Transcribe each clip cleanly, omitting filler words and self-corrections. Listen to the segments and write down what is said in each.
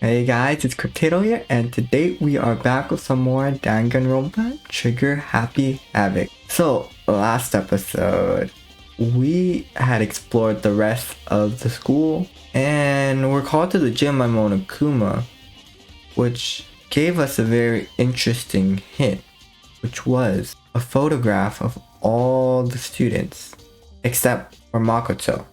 Hey guys, it's Kriptayto here, and today we are back with some more Danganronpa Trigger Happy Havoc. So, last episode, we had explored the rest of the school, and we're called to the gym by Monokuma, which gave us a very interesting hint, which was a photograph of all the students, except for Makoto.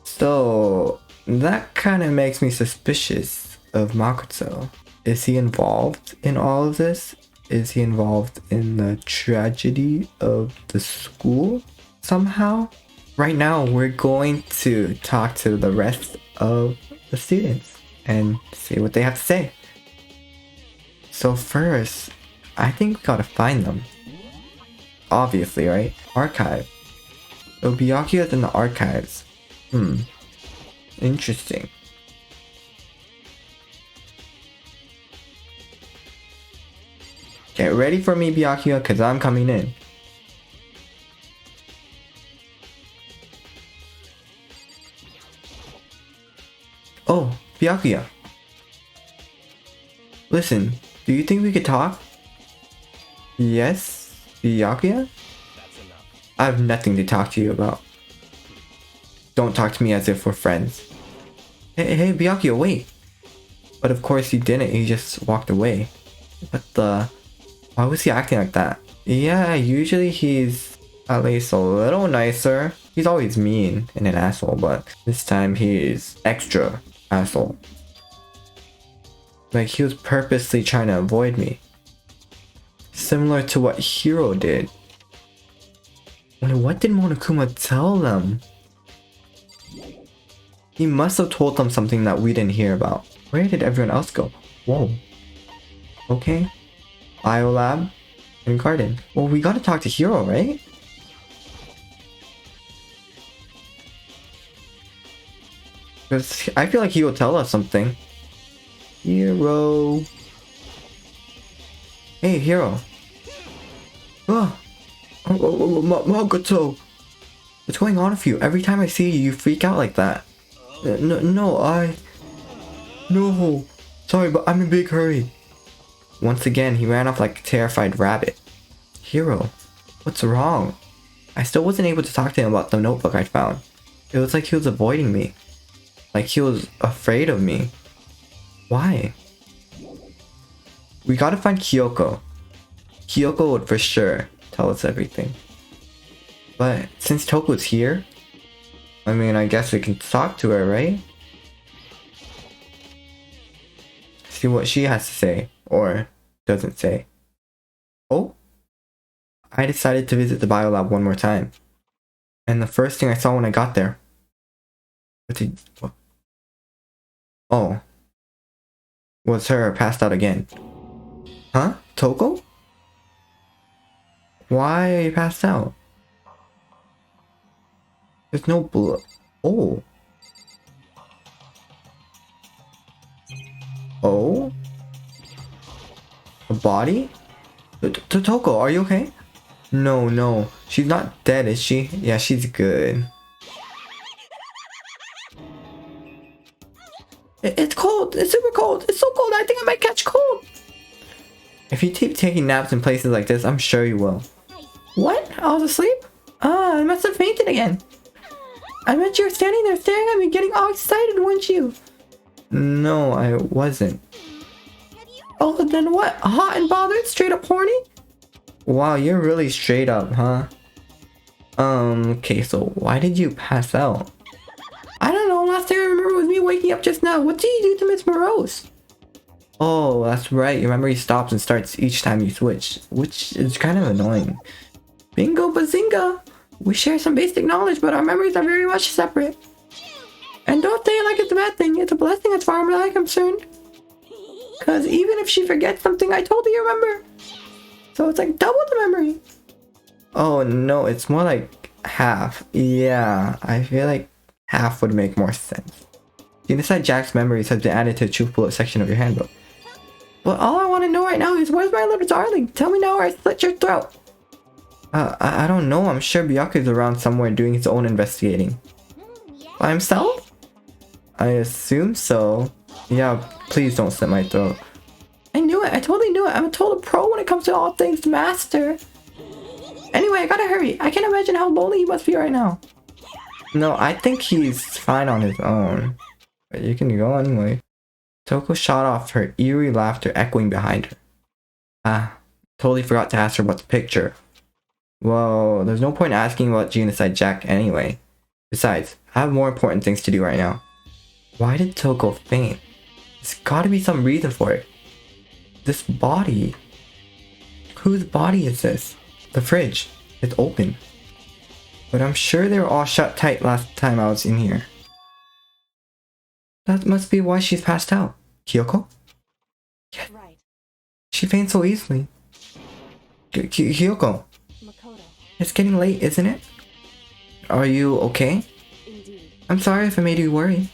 So, that kind of makes me suspicious of Makoto. Is he involved in all of this? Is he involved in the tragedy of the school somehow? Right now, we're going to talk to the rest of the students and see what they have to say. So first, I think we gotta find them. Obviously, right? Archive. So Byakuya's in the archives. Interesting. Get ready for me, Byakuya, cause I'm coming in. Oh, Byakuya. Listen, do you think we could talk? Yes, Byakuya? I have nothing to talk to you about. Don't talk to me as if we're friends. Hey, Byakuya, wait! But of course he didn't, he just walked away. What the... Why was he acting like that? Yeah, usually he's at least a little nicer. He's always mean and an asshole, but this time he's extra asshole. Like he was purposely trying to avoid me. Similar to what Hiro did. What did Monokuma tell them? He must have told them something that we didn't hear about. Where did everyone else go? Whoa. Okay. Biolab and garden. Well, we gotta talk to Hiro, right? Because I feel like he will tell us something. Hiro. Hey, Hiro. Makoto. What's going on with you? Every time I see you, you freak out like that. No. Sorry, but I'm in a big hurry. Once again, he ran off like a terrified rabbit. Hiro, what's wrong? I still wasn't able to talk to him about the notebook I found. It was like he was avoiding me. Like he was afraid of me. Why? We gotta find Kyoko. Kyoko would for sure tell us everything. But since Toko's here, I mean, I guess we can talk to her, right? See what she has to say, or doesn't say. Oh? I decided to visit the biolab one more time. And the first thing I saw when I got there... What? Oh. Was her passed out again. Huh? Toko? Why are you passed out? There's no blood. Oh. Oh? A body? Toko, are you okay? No. She's not dead, is she? Yeah, she's good. It's cold. It's super cold. It's so cold. I think I might catch cold. If you keep taking naps in places like this, I'm sure you will. What? I was asleep? I must have fainted again. I meant you were standing there staring at me getting all excited, weren't you? No, I wasn't. Oh, then what? Hot and bothered? Straight up horny? Wow, you're really straight up, huh? Okay, so why did you pass out? I don't know, last thing I remember was me waking up just now. What did you do to Miss Morose? Oh, that's right, your memory stops and starts each time you switch, which is kind of annoying. Bingo bazinga! We share some basic knowledge, but our memories are very much separate. And don't say it like it's a bad thing, it's a blessing as far as I'm concerned. Cause even if she forgets something, I totally remember. So it's like double the memory. Oh no, it's more like half. Yeah, I feel like half would make more sense. You decide Jack's memories has been added to the truth bullet section of your handbook. But all I want to know right now is where's my little darling? Tell me now or I slit your throat. I don't know. I'm sure Byakuya's around somewhere doing his own investigating. By himself? I assume so. Yeah, please don't slit my throat. I knew it. I totally knew it. I'm a total pro when it comes to all things master. Anyway, I gotta hurry. I can't imagine how lonely he must be right now. No, I think he's fine on his own. But you can go anyway. Toko shot off, her eerie laughter echoing behind her. Ah, totally forgot to ask her about the picture. Well, there's no point asking about genocide Jack anyway. Besides, I have more important things to do right now. Why did Toko faint? There's gotta be some reason for it. This body... Whose body is this? The fridge. It's open. But I'm sure they were all shut tight last time I was in here. That must be why she's passed out. Kyoko? Yeah. Right. She faints so easily. Kyoko. Makoto. It's getting late, isn't it? Are you okay? Indeed. I'm sorry if I made you worry.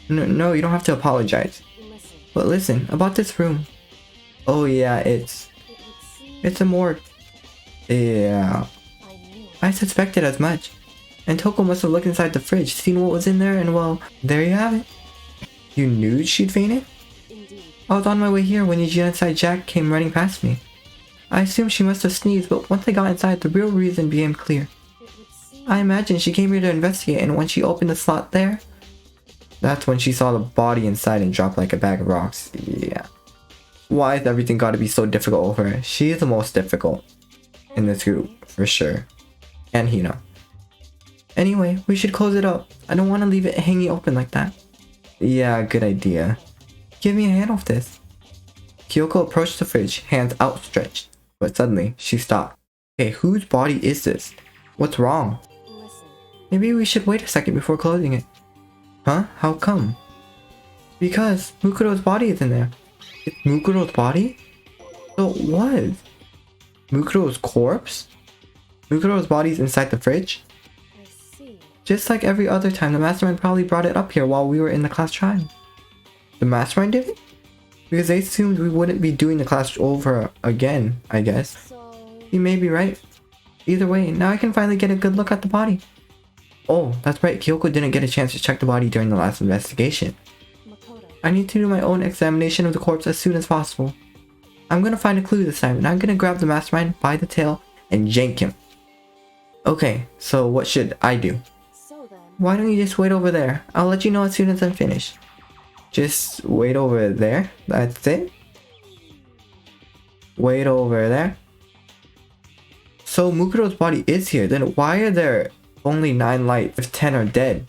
No, you don't have to apologize. Listen. But listen, about this room. Oh yeah, it's a morgue. Yeah. I knew it. I suspected as much. And Toko must have looked inside the fridge, seen what was in there, and well, there you have it. You knew she'd fainted? Indeed. I was on my way here when the genocide Jack came running past me. I assumed she must have sneezed, but once I got inside, the real reason became clear. It would seem I imagine she came here to investigate, and when she opened the slot there, that's when she saw the body inside and dropped like a bag of rocks. Yeah. Why has everything got to be so difficult over her? She is the most difficult in this group, for sure. And Hina. Anyway, we should close it up. I don't want to leave it hanging open like that. Yeah, good idea. Give me a hand with this. Kyoko approached the fridge, hands outstretched. But suddenly, she stopped. Hey, whose body is this? What's wrong? listen. Maybe we should wait a second before closing it. Huh? How come? Because Mukuro's body is in there. It's Mukuro's body? So it was. Mukuro's corpse? Mukuro's body's inside the fridge? I see. Just like every other time, the mastermind probably brought it up here while we were in the class trying. The mastermind did it? Because they assumed we wouldn't be doing the class over again, I guess. So You may be right. Either way, now I can finally get a good look at the body. Oh, that's right, Kyoko didn't get a chance to check the body during the last investigation. Makoto. I need to do my own examination of the corpse as soon as possible. I'm gonna find a clue this time, and I'm gonna grab the mastermind by the tail and yank him. Okay, so what should I do? So then. Why don't you just wait over there? I'll let you know as soon as I'm finished. Just wait over there? That's it? Wait over there? So Mukuro's body is here, then why are there only 9 lights if 10 are dead?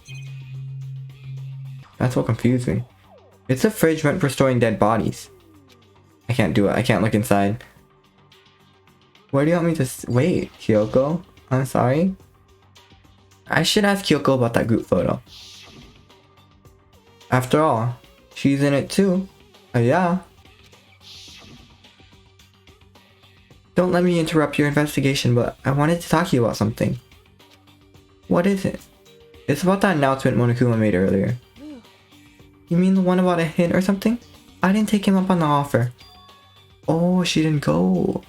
That's what confused me. It's a fridge meant for storing dead bodies. I can't do it. I can't look inside. Where do you want me to wait, Kyoko? I'm sorry. I should ask Kyoko about that group photo. After all, she's in it too. Yeah. Don't let me interrupt your investigation, but I wanted to talk to you about something. What is it? It's about that announcement Monokuma made earlier. You mean the one about a hint or something? I didn't take him up on the offer. Oh, she didn't go.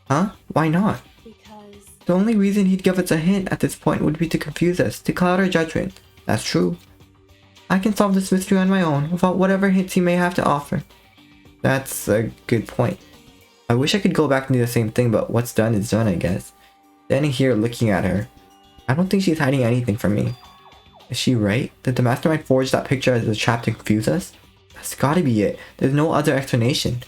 Huh? Why not? Because The only reason he'd give us a hint at this point would be to confuse us, to cloud our judgment. That's true. I can solve this mystery on my own, without whatever hints he may have to offer. That's a good point. I wish I could go back and do the same thing, but what's done is done, I guess. Standing here looking at her, I don't think she's hiding anything from me. Is she right? Did the mastermind forge that picture as a trap to confuse us? That's gotta be it. There's no other explanation.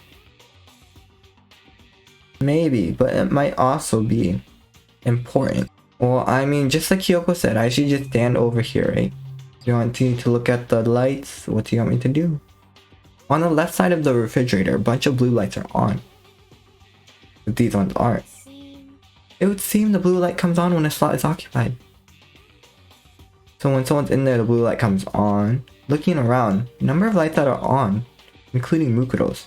Maybe, but it might also be important. Well, I mean, just like Kyoko said, I should just stand over here, right? You want me to look at the lights? What do you want me to do? On the left side of the refrigerator, a bunch of blue lights are on. But these ones aren't. It would seem the blue light comes on when a slot is occupied. So when someone's in there, the blue light comes on. Looking around, number of lights that are on, including Mukuro's.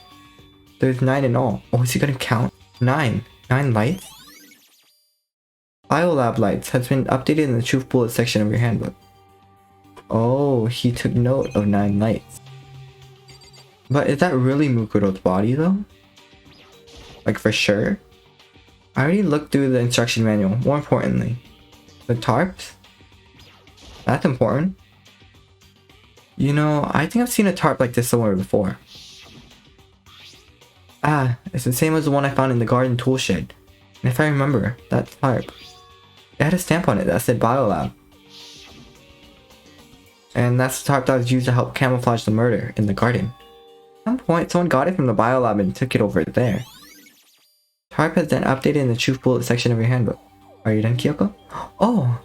There's 9 in all. Oh, is he gonna count? 9. 9 lights? Biolab lights has been updated in the truth bullet section of your handbook. Oh, he took note of 9 lights. But is that really Mukuro's body though? Like for sure? I already looked through the instruction manual. More importantly, the tarps? That's important. You know, I think I've seen a tarp like this somewhere before. Ah, it's the same as the one I found in the garden tool shed. And if I remember, that tarp, it had a stamp on it that said Biolab. And that's the tarp that was used to help camouflage the murder in the garden. At some point, someone got it from the Biolab and took it over there. Tarp has been updated in the Truth Bullet section of your handbook. Are you done, Kyoko? Oh!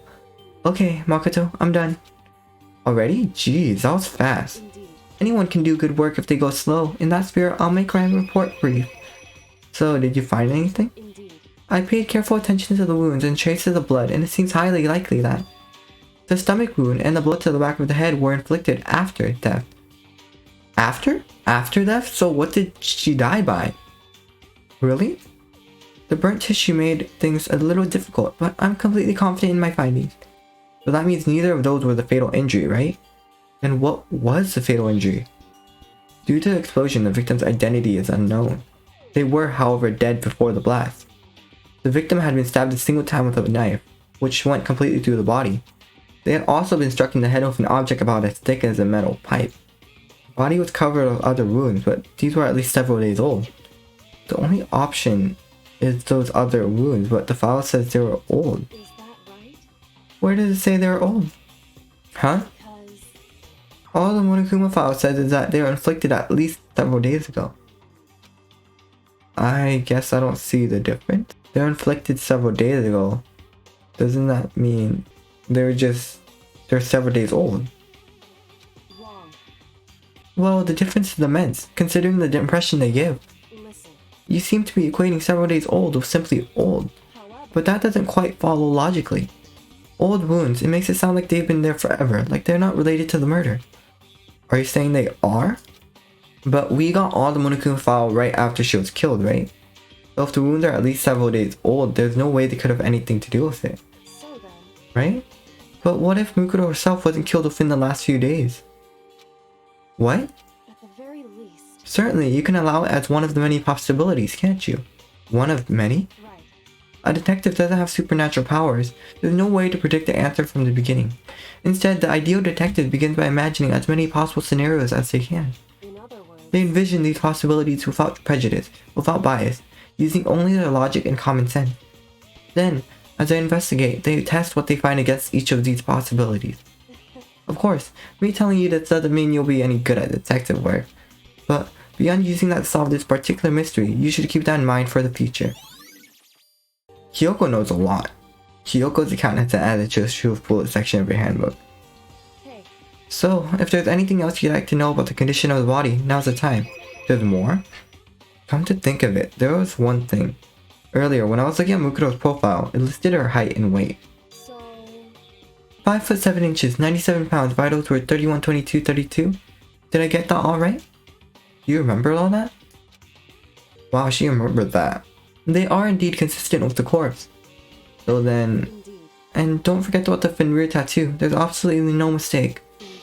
Okay, Makoto, I'm done. Already? Jeez, that was fast. Indeed. Anyone can do good work if they go slow. In that spirit, I'll make my report brief. So, did you find anything? Indeed. I paid careful attention to the wounds and traces of blood, and it seems highly likely that the stomach wound and the blow to the back of the head were inflicted after death. After? After death? So what did she die by? Really? The burnt tissue made things a little difficult, but I'm completely confident in my findings. So that means neither of those were the fatal injury, right? Then what was the fatal injury? Due to the explosion, the victim's identity is unknown. They were, however, dead before the blast. The victim had been stabbed a single time with a knife, which went completely through the body. They had also been struck in the head with an object about as thick as a metal pipe. The body was covered with other wounds, but these were at least several days old. The only option is those other wounds, but the file says they were old. Is that right? Where does it say they were old? Huh? Because All the Monokuma file says is that they were inflicted at least several days ago. I guess I don't see the difference. They were inflicted several days ago. Doesn't that mean they're several days old? wrong. Well, the difference is immense, considering the impression they give. Listen. You seem to be equating several days old with simply old, However, but that doesn't quite follow logically. Old wounds, it makes it sound like they've been there forever, like they're not related to the murder. Are you saying they are? But we got all the Monokuma file right after she was killed, right? So if the wounds are at least several days old, there's no way they could have anything to do with it, so then, right? But what if Mukuro herself wasn't killed within the last few days? What? at the very least, Certainly, you can allow it as one of the many possibilities, can't you? One of many? right. A detective doesn't have supernatural powers. There's no way to predict the answer from the beginning. Instead, the ideal detective begins by imagining as many possible scenarios as they can. In other words, They envision these possibilities without prejudice, without bias, using only their logic and common sense. Then, as they investigate, they test what they find against each of these possibilities. Of course, me telling you this doesn't mean you'll be any good at detective work, but beyond using that to solve this particular mystery, you should keep that in mind for the future. Kyoko knows a lot. Kyoko's account has been added to the Truth Bullet section of your handbook. hey, So, if there's anything else you'd like to know about the condition of the body, now's the time. There's more? Come to think of it, there was one thing. Earlier, when I was looking at Mukuro's profile, it listed her height and weight. so 5 foot 7 inches, 97 pounds, vitals were 31, 22, 32. Did I get that all right? You remember all that? Wow, she remembered that. They are indeed consistent with the corpse. So then... indeed, And don't forget about the Fenrir tattoo, there's absolutely no mistake. indeed.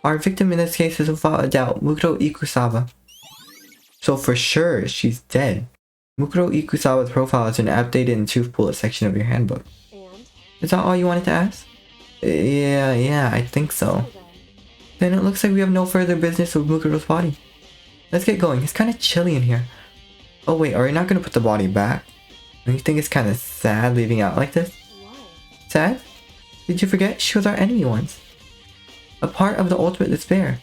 Our victim in this case is without a doubt Mukuro Ikusawa. So for sure, she's dead. Mukuro Ikusawa's profile has been updated in the Truth Bullet section of your handbook. And Is that all you wanted to ask? Yeah, I think so. so then, Then it looks like we have no further business with Mukuro's body. Let's get going, it's kinda chilly in here. Oh wait, are we not gonna put the body back? Don't you think it's kinda sad leaving out like this? why? Sad? Did you forget? She was our enemy once. A part of the ultimate despair.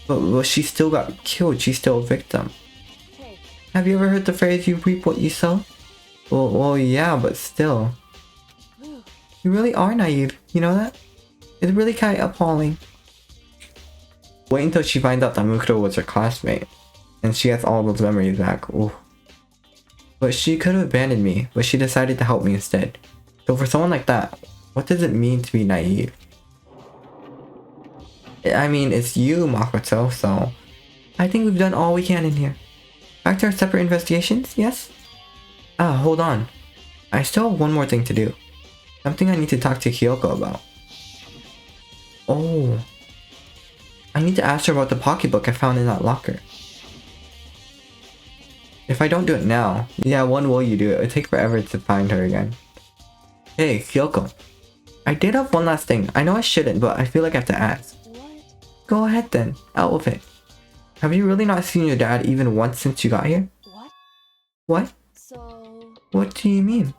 But she still got killed, she's still a victim. Hey, Have you ever heard the phrase, you reap what you sow? Well, yeah, but still. whew, You really are naive, you know that? It's really kinda appalling. Wait until she finds out that Mukuro was her classmate. And she has all those memories back, ooh. But she could have abandoned me, but she decided to help me instead. So for someone like that, what does it mean to be naive? I mean, it's you, Makoto, so... I think we've done all we can in here. Back to our separate investigations, yes? Ah, hold on. I still have one more thing to do. Something I need to talk to Kyoko about. Oh. I need to ask her about the pocketbook I found in that locker. If I don't do it now, yeah, when will you do it? It'll take forever to find her again. Hey, Kyoko. I did have one last thing. I know I shouldn't, but I feel like I have to ask. what? Go ahead then. Out with it. Have you really not seen your dad even once since you got here? What? What? So, What do you mean?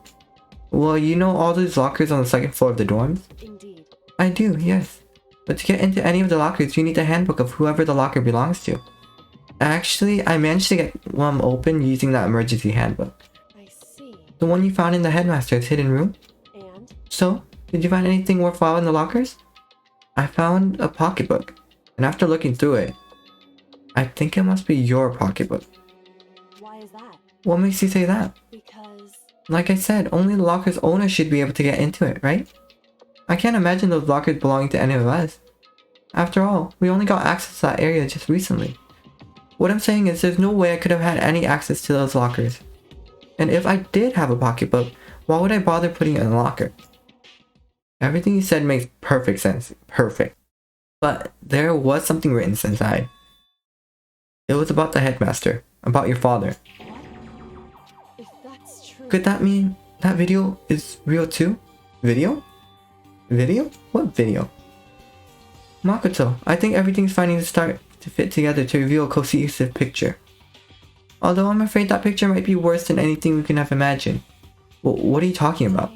Well, you know all those lockers on the second floor of the dorms? indeed. I do, yes. But to get into any of the lockers, you need the handbook of whoever the locker belongs to. Actually, I managed to get one open using that emergency handbook. I see. The one you found in the headmaster's hidden room? And? So, did you find anything worthwhile in the lockers? I found a pocketbook, and after looking through it, I think it must be your pocketbook. Why is that? What makes you say that? Because... Like I said, only the locker's owner should be able to get into it, right? I can't imagine those lockers belonging to any of us. After all, we only got access to that area just recently. What I'm saying is there's no way I could have had any access to those lockers. And if I did have a pocketbook, why would I bother putting it in a locker? Everything you said makes perfect sense. Perfect. But there was something written inside. It was about the headmaster. About your father. What? If that's true... Could that mean that video is real too? Video? Video? What video? Makoto, I think everything's finally to start to fit together to reveal a cohesive picture. Although I'm afraid that picture might be worse than anything we can have imagined. Well, what are you talking about?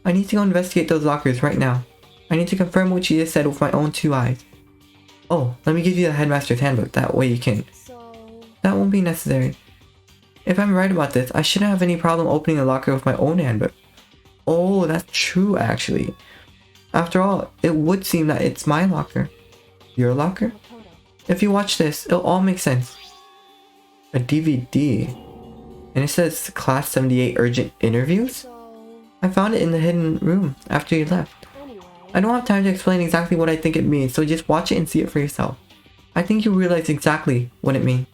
I need to go investigate those lockers right now. I need to confirm what you just said with my own 2 eyes. Oh, let me give you the headmaster's handbook, that way you can. So... That won't be necessary. If I'm right about this, I shouldn't have any problem opening a locker with my own handbook. Oh, that's true actually. After all, it would seem that it's my locker. Your locker? Makoto. If you watch this, it'll all make sense. A DVD. And it says Class 78 Urgent Interviews? So... I found it in the hidden room after you left. Anyway... I don't have time to explain exactly what I think it means, so just watch it and see it for yourself. I think you'll realize exactly what it means.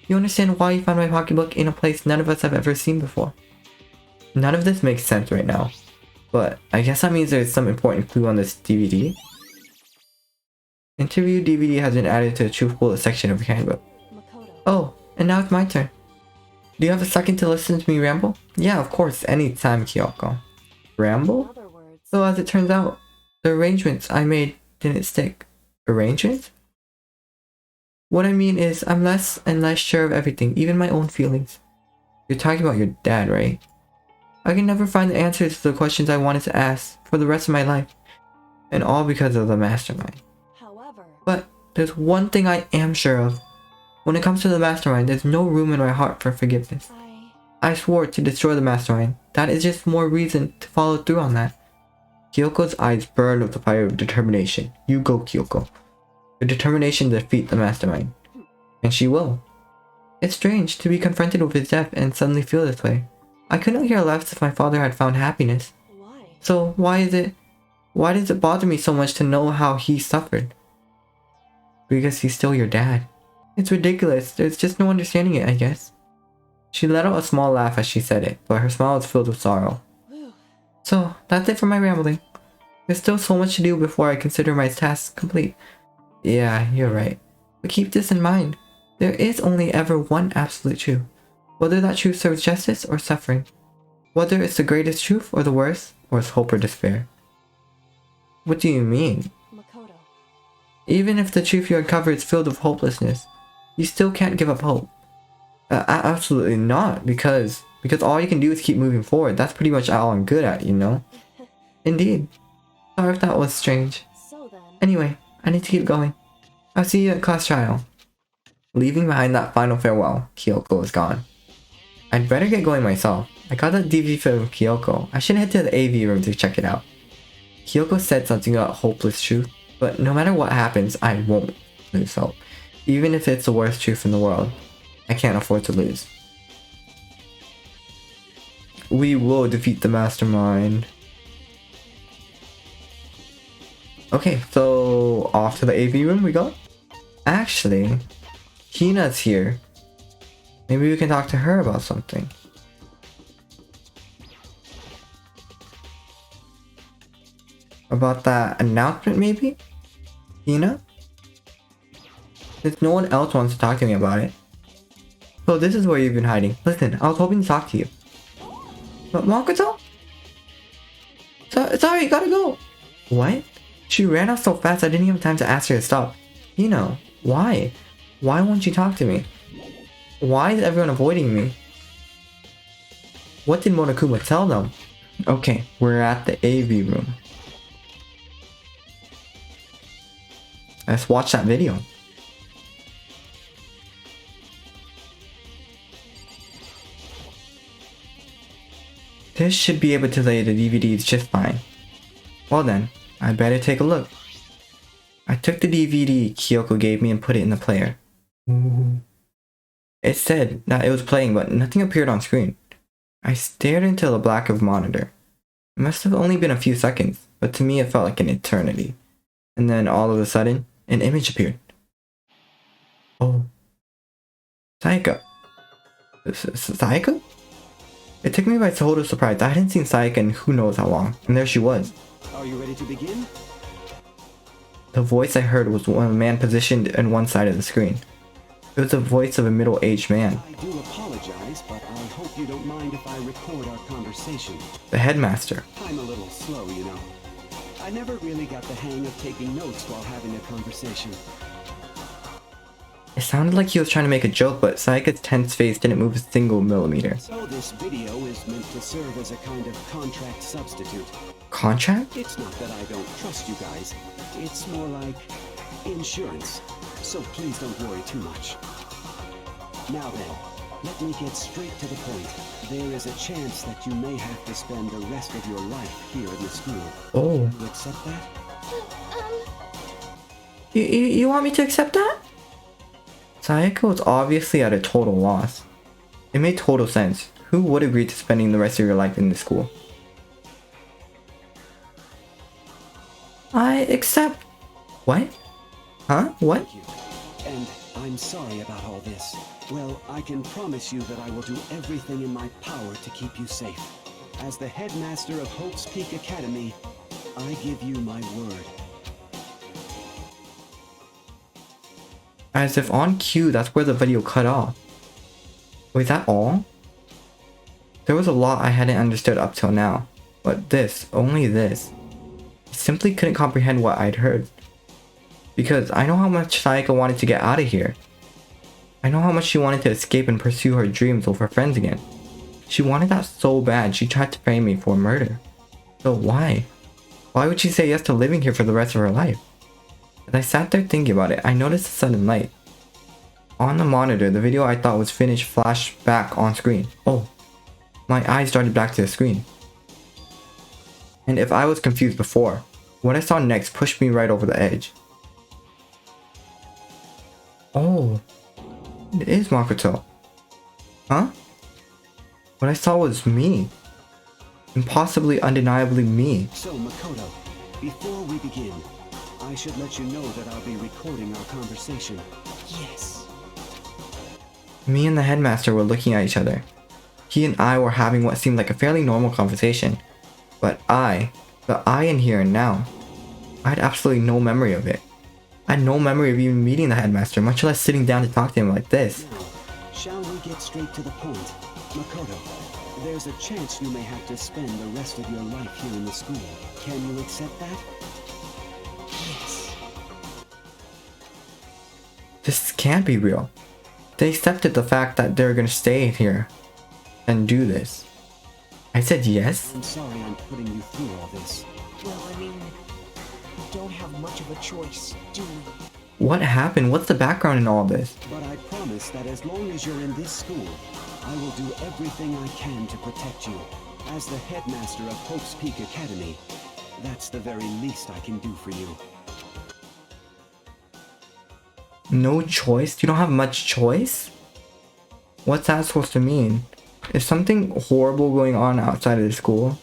You understand why you found my pocketbook in a place none of us have ever seen before. None of this makes sense right now. But I guess that means there's some important clue on this DVD. Interview DVD has been added to the truth bullet section of your handbook. Makoto. Oh, and now it's my turn. Do you have a second to listen to me ramble? Yeah, of course, anytime, Kyoko. Ramble? In other words... So as it turns out, the arrangements I made didn't stick. Arrangements? What I mean is, I'm less and less sure of everything, even my own feelings. You're talking about your dad, right? I can never find the answers to the questions I wanted to ask for the rest of my life. And all because of the mastermind. However... But there's one thing I am sure of. When it comes to the mastermind, there's no room in my heart for forgiveness. I swore to destroy the mastermind. That is just more reason to follow through on that. Kyoko's eyes burned with the fire of determination. You go, Kyoko. Your determination to defeat the mastermind. And she will. It's strange to be confronted with his death and suddenly feel this way. I couldn't care less if my father had found happiness. Why? So why does it bother me so much to know how he suffered? Because he's still your dad. It's ridiculous. There's just no understanding it, I guess. She let out a small laugh as she said it, but her smile was filled with sorrow. Whew. So, that's it for my rambling. There's still so much to do before I consider my task complete. Yeah, you're right. But keep this in mind. There is only ever one absolute truth. Whether that truth serves justice or suffering. Whether it's the greatest truth or the worst, or it's hope or despair. What do you mean? Makoto. Even if the truth you uncover is filled with hopelessness, you still can't give up hope. Absolutely not, because all you can do is keep moving forward. That's pretty much all I'm good at, you know? Indeed. Sorry if that was strange. So then... Anyway, I need to keep going. I'll see you at class trial. Leaving behind that final farewell, Kyoko is gone. I'd better get going myself. I got that DVD from Kyoko. I should head to the AV room to check it out. Kyoko said something about hopeless truth, but no matter what happens, I won't lose hope. Even if it's the worst truth in the world, I can't afford to lose. We will defeat the mastermind. Okay, so off to the AV room we go. Actually, Hina's here. Maybe we can talk to her about something. About that announcement, maybe? Hina? Since no one else wants to talk to me about it. So this is where you've been hiding. Listen, I was hoping to talk to you. But Makoto? Sorry, gotta go. What? She ran off so fast I didn't even have time to ask her to stop. Why? Why won't you talk to me? Why is everyone avoiding me? What did Monokuma tell them? Okay, we're at the AV room. Let's watch that video. This should be able to lay the DVDs just fine. Well then, I better take a look. I took the DVD Kyoko gave me and put it in the player. Ooh. It said that it was playing, but nothing appeared on screen. I stared into the black of the monitor. It must have only been a few seconds, but to me it felt like an eternity. And then all of a sudden, an image appeared. Oh. Sayaka. Sayaka? It took me by total surprise. I hadn't seen Sayaka in who knows how long, and there she was. Are you ready to begin? The voice I heard was one of a man positioned on one side of the screen. It was the voice of a middle-aged man. I do apologize, but I hope you don't mind if I record our conversation. The headmaster. I'm a little slow, you know. I never really got the hang of taking notes while having a conversation. It sounded like he was trying to make a joke, but Sayaka's tense face didn't move a single millimeter. So this video is meant to serve as a kind of contract substitute. Contract? It's not that I don't trust you guys. It's more like insurance. So please don't worry too much. Now then, let me get straight to the point. There is a chance that you may have to spend the rest of your life here in the school. Oh. You accept that? You want me to accept that? Sayaka was obviously at a total loss. It made total sense. Who would agree to spending the rest of your life in this school? I accept. What? Huh? What? Thank you. And I'm sorry about all this. Well, I can promise you that I will do everything in my power to keep you safe. As the headmaster of Hope's Peak Academy, I give you my word. As if on cue, that's where the video cut off. Was that all? There was a lot I hadn't understood up till now, but this, only this. I simply couldn't comprehend what I'd heard. Because I know how much Sayaka wanted to get out of here. I know how much she wanted to escape and pursue her dreams with her friends again. She wanted that so bad she tried to frame me for murder. So why? Why would she say yes to living here for the rest of her life? As I sat there thinking about it, I noticed a sudden light. On the monitor, the video I thought was finished flashed back on screen. Oh, my eyes darted back to the screen. And if I was confused before, what I saw next pushed me right over the edge. Oh, it is Makoto. Huh? What I saw was me. Impossibly, undeniably me. So, Makoto, before we begin, I should let you know that I'll be recording our conversation. Yes. Me and the headmaster were looking at each other. He and I were having what seemed like a fairly normal conversation. But the I in here and now, I had absolutely no memory of it. I had no memory of even meeting the headmaster, much less sitting down to talk to him like this. Now, shall we get straight to the point? Makoto, there's a chance you may have to spend the rest of your life here in the school. Can you accept that? Yes. This can't be real. They accepted the fact that they're gonna stay here and do this. I said yes? I'm sorry I'm putting you through all this. Well, I mean, we don't have much of a choice, do we? What happened? What's the background in all this? But I promise that as long as you're in this school, I will do everything I can to protect you. As the headmaster of Hope's Peak Academy, that's the very least I can do for you. No choice? You don't have much choice? What's that supposed to mean? Is something horrible going on outside of the school?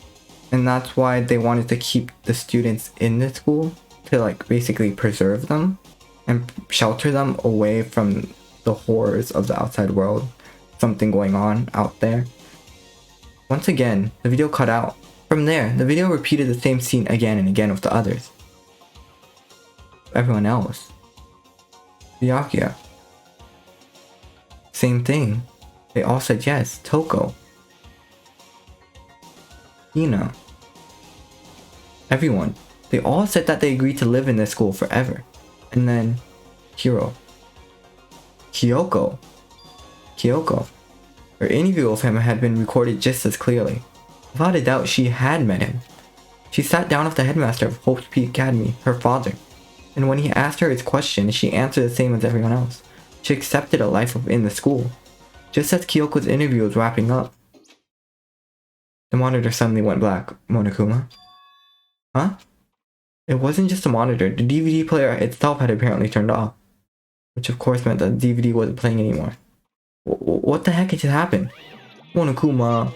And that's why they wanted to keep the students in the school? To like basically preserve them? And shelter them away from the horrors of the outside world? Something going on out there? Once again, the video cut out. From there, the video repeated the same scene again and again with the others. Everyone else. Byakuya. Same thing. They all said yes. Toko. Hina. Everyone. They all said that they agreed to live in this school forever. And then, hero. Kyoko. Her interview of him had been recorded just as clearly. Without a doubt, she had met him. She sat down with the headmaster of Hope's Peak Academy, her father, and when he asked her his question, she answered the same as everyone else. She accepted a life within the school. Just as Kyoko's interview was wrapping up, the monitor suddenly went black. Monokuma? Huh? It wasn't just a monitor, the DVD player itself had apparently turned off. Which of course meant that the DVD wasn't playing anymore. What the heck had just happened? Monokuma.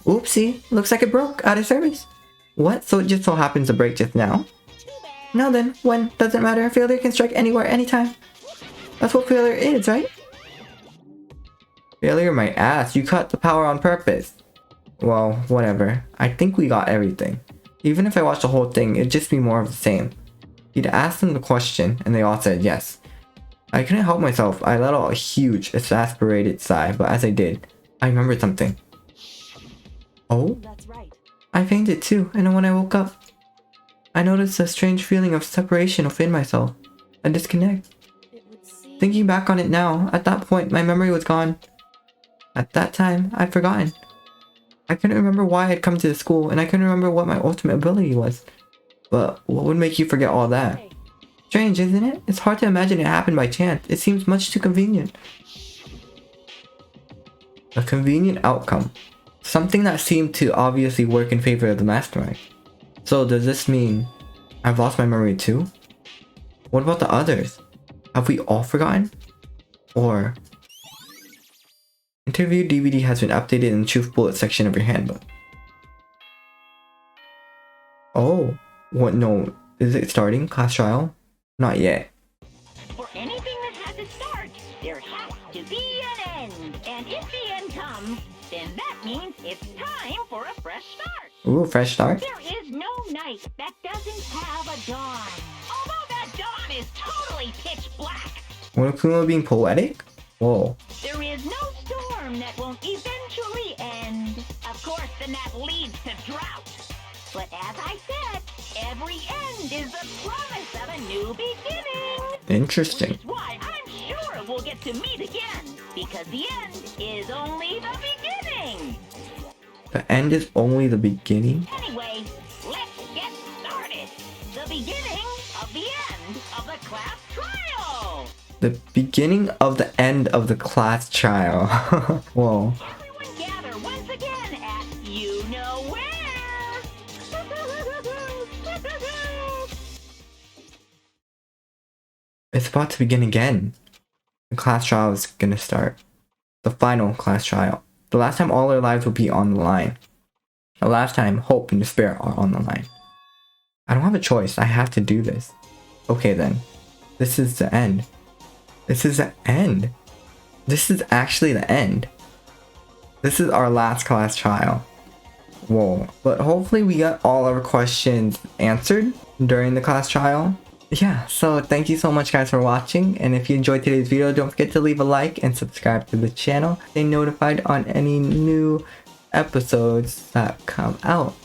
Oopsie, looks like it broke, out of service. What? So it just so happens to break just now? Now then, when? Doesn't matter, failure can strike anywhere, anytime. That's what failure is, right? Failure my ass, you cut the power on purpose. Well, whatever. I think we got everything. Even if I watched the whole thing, it'd just be more of the same. He'd asked them the question, and they all said yes. I couldn't help myself. I let out a huge, exasperated sigh, but as I did, I remembered something. Oh? That's right. I fainted too, and when I woke up, I noticed a strange feeling of separation within myself. A disconnect. It would seem Thinking back on it now, at that point, my memory was gone. At that time, I'd forgotten. I couldn't remember why I had come to the school, and I couldn't remember what my ultimate ability was. But what would make you forget all that? Strange, isn't it? It's hard to imagine it happened by chance. It seems much too convenient. A convenient outcome. Something that seemed to obviously work in favor of the mastermind. So does this mean I've lost my memory too? What about the others? Have we all forgotten? Or... Interview DVD has been updated in the truth bullet section of your handbook. Oh, what? No, is it starting? Class trial? Not yet. For anything that has a start, there has to be an end. And if the end comes, then that means it's time for a fresh start. Ooh, fresh start? There is no night that doesn't have a dawn. Although that dawn is totally pitch black. Monokuma being poetic? Whoa. There is no storm that won't eventually end. Of course, then that leads to drought. But as I said, every end is the promise of a new beginning. Interesting. Which is why I'm sure we'll get to meet again. Because the end is only the beginning. The end is only the beginning? Anyway, let's get started. The beginning of the end of the class trial. The beginning of the end of the class trial. Whoa. Everyone gather once again at you know where. It's about to begin again. The class trial is gonna start. The final class trial. The last time all our lives will be on the line. The last time hope and despair are on the line. I don't have a choice. I have to do this. Okay then. This is the end. This is the end. This is actually the end. This is our last class trial. Whoa. But hopefully we got all our questions answered during the class trial. Yeah, so thank you so much guys for watching, and if you enjoyed today's video, don't forget to leave a like and subscribe to the channel. Stay notified on any new episodes that come out.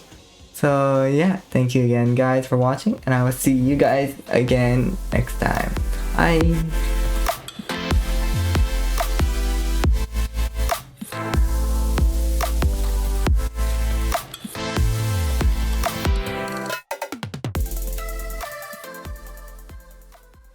So yeah, thank you again guys for watching, and I will see you guys again next time. Bye!